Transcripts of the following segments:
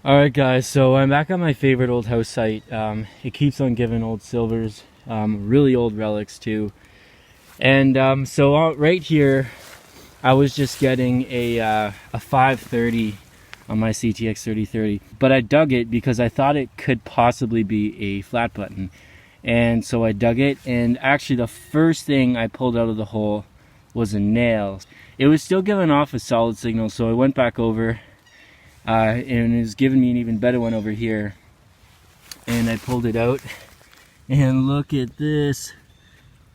Alright guys, so I'm back on my favorite old house site. It keeps on giving old silvers, really old relics too. And right here, I was just getting a 530 on my CTX 3030. But I dug it because I thought it could possibly be a flat button. And so I dug it, and actually the first thing I pulled out of the hole was a nail. It was still giving off a solid signal, so I went back over. And it was giving me an even better one over here, and I pulled it out, and look at this,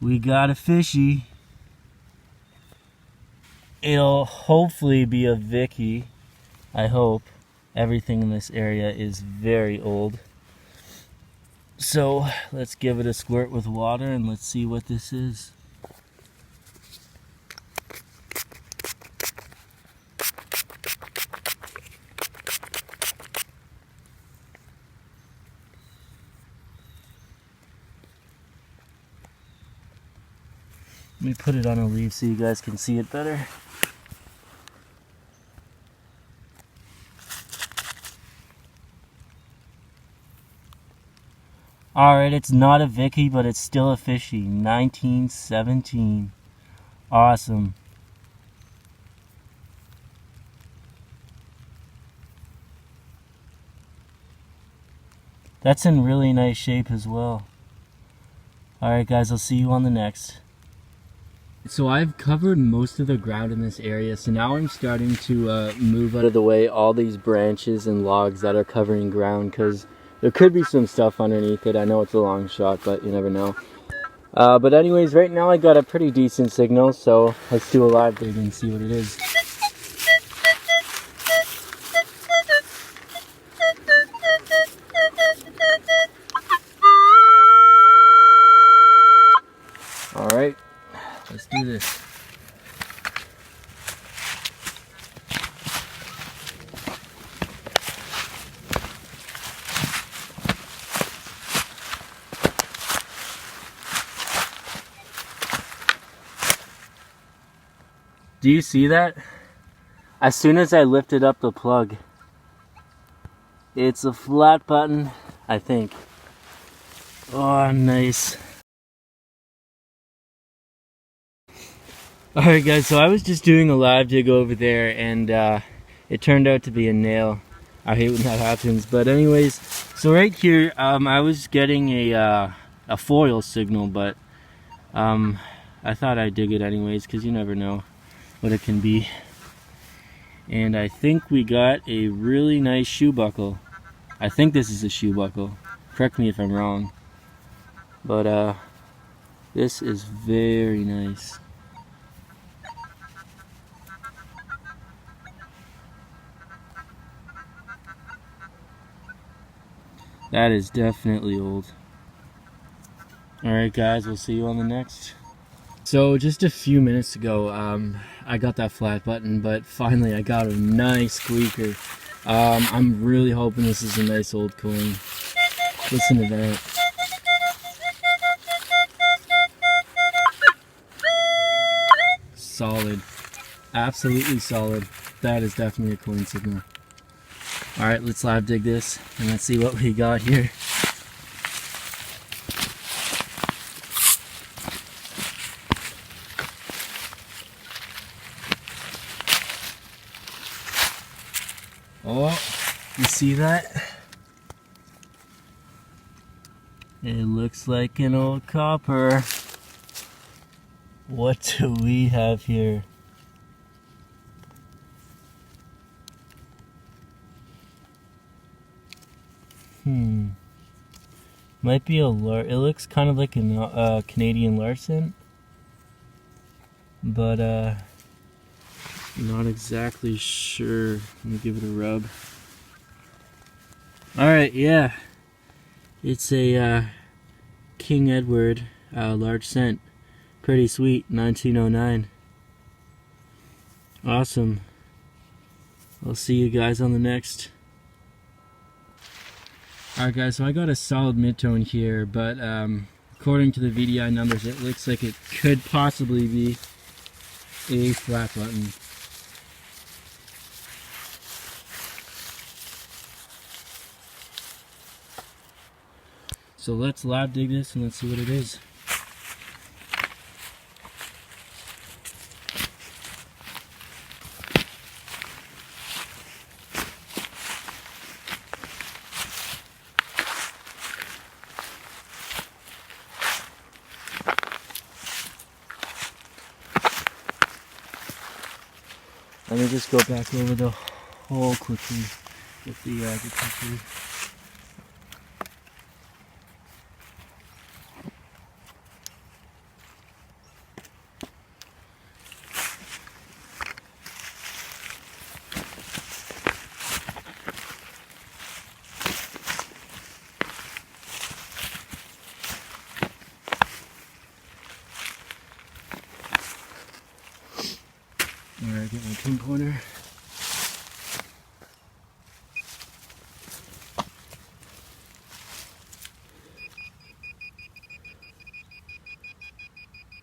we got a fishy. It'll hopefully be a Vicky, I hope. Everything in this area is very old, so let's give it a squirt with water and let's see what this is. Let me put it on a leaf so you guys can see it better. Alright, it's not a Vicky, but it's still a fishy. 1917. Awesome. That's in really nice shape as well. Alright guys, I'll see you on the next. So I've covered most of the ground in this area, so now I'm starting to move out of the way all these branches and logs that are covering ground, because there could be some stuff underneath it. I know it's a long shot, but you never know. But anyways, right now I got a pretty decent signal, so let's do a live dig and see what it is. Alright, let's do this. Do you see that? As soon as I lifted up the plug, it's a flat button, I think. Oh, nice. Alright guys, so I was just doing a live dig over there, and it turned out to be a nail. I hate when that happens, but anyways, so right here, I was getting a foil signal, but I thought I'd dig it anyways, because you never know what it can be. And I think we got a really nice shoe buckle. I think this is a shoe buckle. Correct me if I'm wrong. But this is very nice. That is definitely old. Alright guys, we'll see you on the next. So just a few minutes ago, I got that flat button, but finally I got a nice squeaker. I'm really hoping this is a nice old coin. Listen to that. Solid. Absolutely solid. That is definitely a coin signal. Alright, let's live dig this and let's see what we got here. Oh, you see that? It looks like an old copper. What do we have here? Might be a it looks kind of like a Canadian Larson, but not exactly sure. Let me give it a rub. Alright, yeah. It's a King Edward large cent. Pretty sweet, 1909. Awesome. I'll see you guys on the next. Alright guys, so I got a solid mid-tone here, but according to the VDI numbers, it looks like it could possibly be a flat button. So let's lab dig this and let's see what it is. Let me just go back over the hole quickly with the detector. Alright, get my pinpointer.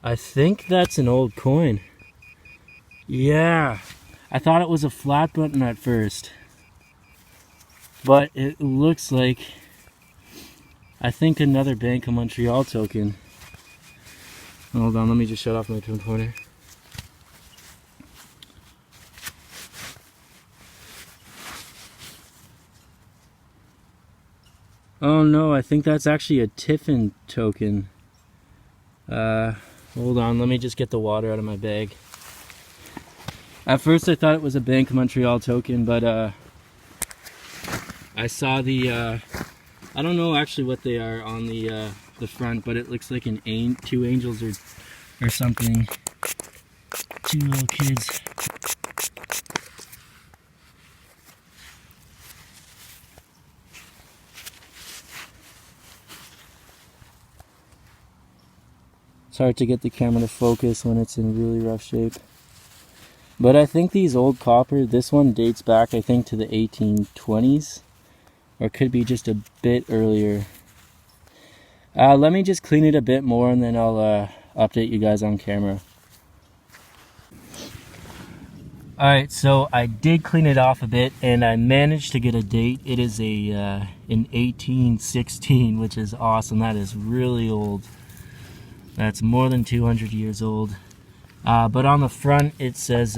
I think that's an old coin. Yeah, I thought it was a flat button at first, but it looks like, I think, another Bank of Montreal token. Hold on, let me just shut off my pinpointer. Oh no, I think that's actually a Tiffin token. Hold on, let me just get the water out of my bag. At first I thought it was a Bank of Montreal token, but I saw the, I don't know actually what they are on the front, but it looks like two angels or something. Two little kids. It's hard to get the camera to focus when it's in really rough shape. But I think these old copper, this one dates back, I think, to the 1820s. Or could be just a bit earlier. Let me just clean it a bit more and then I'll update you guys on camera. Alright, so I did clean it off a bit and I managed to get a date. It is an 1816, which is awesome. That is really old. That's more than 200 years old. But on the front it says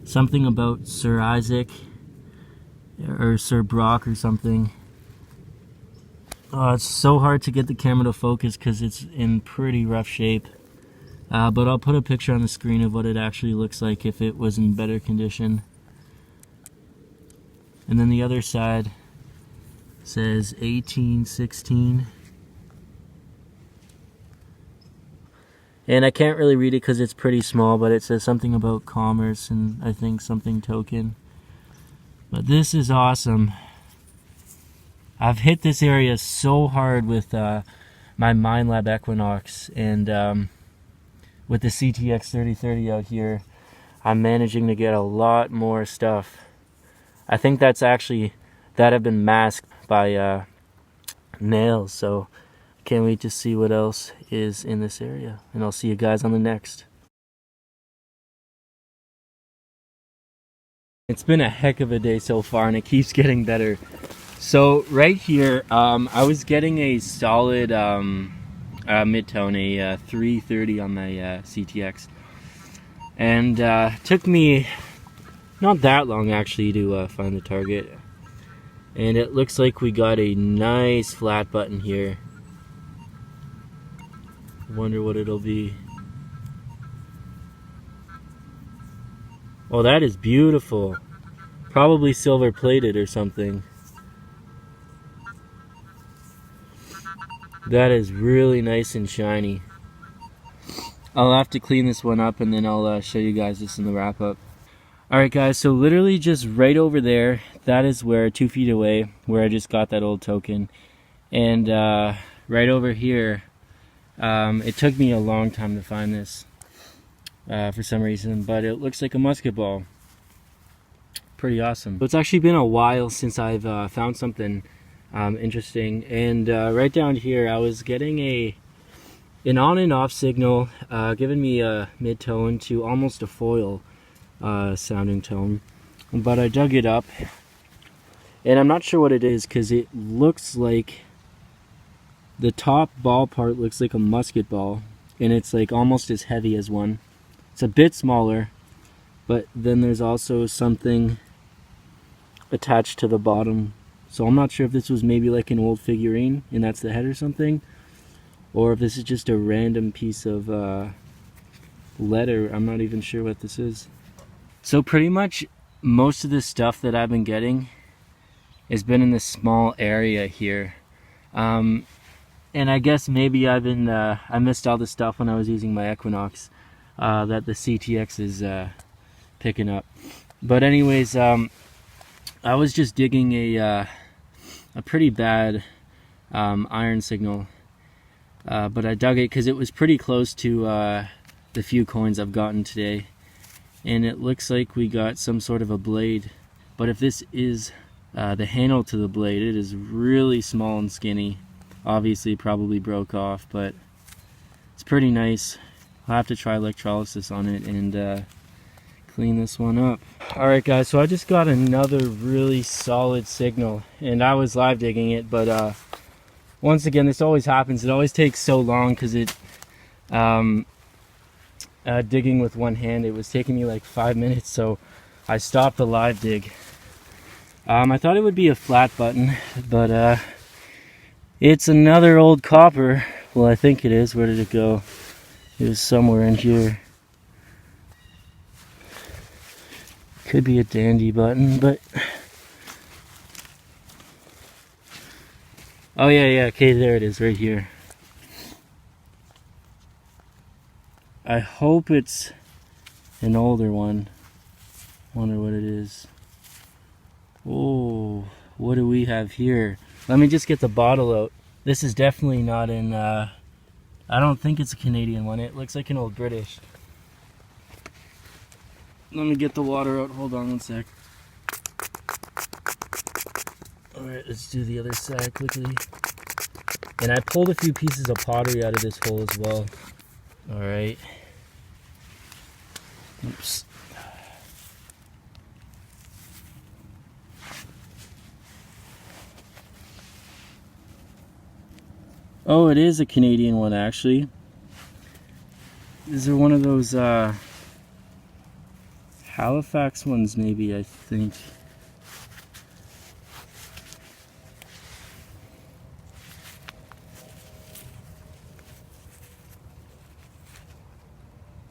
something about Sir Isaac or Sir Brock or something. It's so hard to get the camera to focus because it's in pretty rough shape. But I'll put a picture on the screen of what it actually looks like if it was in better condition. And then the other side says 1816. And I can't really read it because it's pretty small, but it says something about commerce and I think something token. But this is awesome. I've hit this area so hard with my Minelab Equinox and with the CTX 3030 out here, I'm managing to get a lot more stuff. I think that's actually, that have been masked by nails, so can't wait to see what else is in this area. And I'll see you guys on the next. It's been a heck of a day so far and it keeps getting better. So right here, I was getting a solid mid-tone, a 330 on my CTX. And took me not that long actually to find the target. And it looks like we got a nice flat button here. Wonder what it'll be. Oh, that is beautiful. Probably silver plated or something. That is really nice and shiny. I'll have to clean this one up and then I'll show you guys this in the wrap up. Alright guys, so literally just right over there, that is where 2 feet away, where I just got that old token. And right over here, it took me a long time to find this for some reason, but it looks like a musket ball. Pretty awesome. So it's actually been a while since I've found something interesting, and right down here I was getting an on and off signal giving me a mid-tone to almost a foil sounding tone, but I dug it up and I'm not sure what it is because it looks like The top ball part looks like a musket ball, and it's like almost as heavy as one. It's a bit smaller, but then there's also something attached to the bottom. So I'm not sure if this was maybe like an old figurine and that's the head or something, or if this is just a random piece of leather. I'm not even sure what this is. So pretty much most of the stuff that I've been getting has been in this small area here. And I guess maybe I missed all the stuff when I was using my Equinox that the CTX is picking up. But anyways, I was just digging a pretty bad iron signal, but I dug it because it was pretty close to the few coins I've gotten today, and it looks like we got some sort of a blade. But if this is the handle to the blade, it is really small and skinny. Obviously probably broke off, but it's pretty nice. I'll have to try electrolysis on it and clean this one up. Alright guys, so I just got another really solid signal, and I was live digging it, but once again, this always happens. It always takes so long because it digging with one hand, it was taking me like 5 minutes, so I stopped the live dig. I thought it would be a flat button, but it's another old copper. Well, I think it is. Where did it go? It was somewhere in here. Could be a dandy button, but oh yeah, okay, there it is, right here. I hope it's an older one. Wonder what it is. Oh, what do we have here? Let me just get the bottle out. This is definitely not in I don't think it's a Canadian one. It looks like an old British. Let me get the water out. Hold on one sec. Alright, let's do the other side quickly. And I pulled a few pieces of pottery out of this hole as well. Alright. Oops. Oh, it is a Canadian one actually. These are one of those Halifax ones maybe, I think.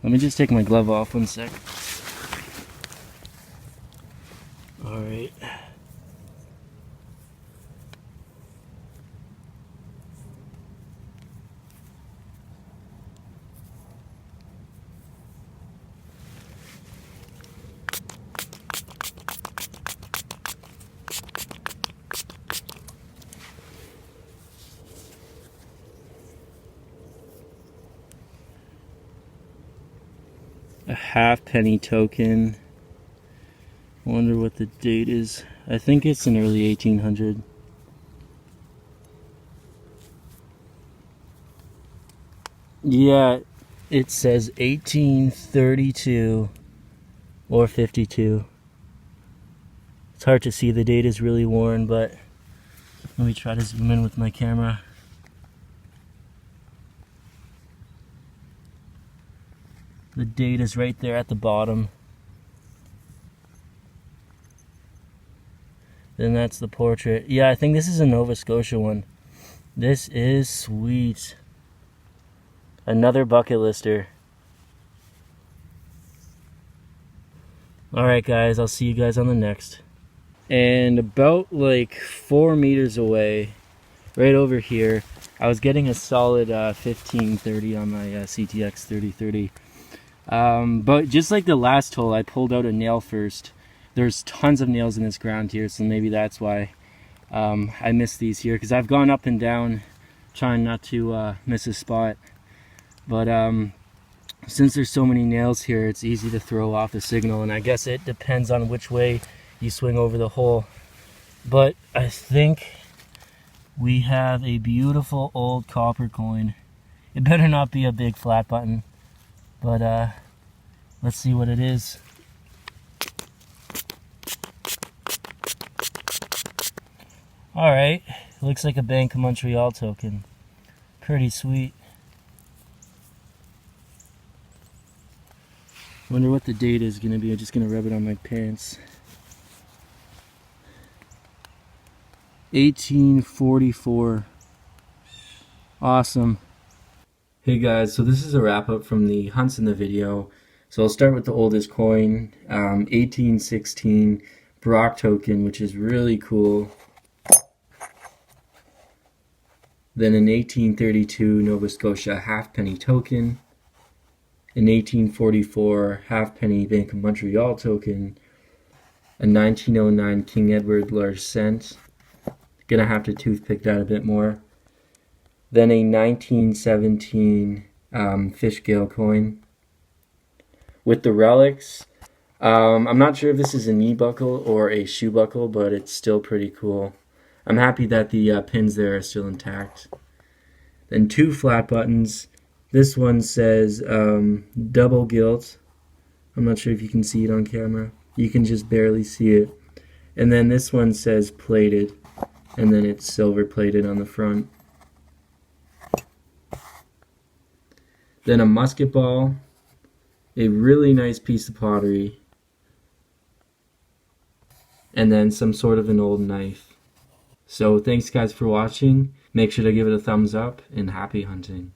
Let me just take my glove off one sec. Alright. A halfpenny token. Wonder what the date is. I think it's an early 1800. Yeah, it says 1832 or 52. It's hard to see, the date is really worn, but let me try to zoom in with my camera. The date is right there at the bottom. Then that's the portrait. Yeah, I think this is a Nova Scotia one. This is sweet. Another bucket lister. Alright guys, I'll see you guys on the next. And about like 4 meters away, right over here, I was getting a solid 1530 on my CTX 3030. But just like the last hole, I pulled out a nail first. There's tons of nails in this ground here, so maybe that's why I missed these here, because I've gone up and down trying not to miss a spot. But since there's so many nails here, it's easy to throw off the signal, and I guess it depends on which way you swing over the hole. But I think we have a beautiful old copper coin. It better not be a big flat button, but let's see what it is. Alright, looks like a Bank of Montreal token. Pretty sweet. Wonder what the date is gonna be. I'm just gonna rub it on my pants. 1844. Awesome. Hey guys, so this is a wrap up from the hunts in the video. So I'll start with the oldest coin, 1816 Brock token, which is really cool. Then an 1832 Nova Scotia halfpenny token, an 1844 halfpenny Bank of Montreal token, a 1909 King Edward large cent. Gonna have to toothpick that a bit more. Then a 1917 fish scale coin. With the relics, I'm not sure if this is a knee buckle or a shoe buckle, but it's still pretty cool. I'm happy that the pins there are still intact. Then two flat buttons. This one says double gilt. I'm not sure if you can see it on camera. You can just barely see it. And then this one says plated, and then it's silver plated on the front. Then a musket ball, a really nice piece of pottery, and then some sort of an old knife. So thanks guys for watching. Make sure to give it a thumbs up, and happy hunting.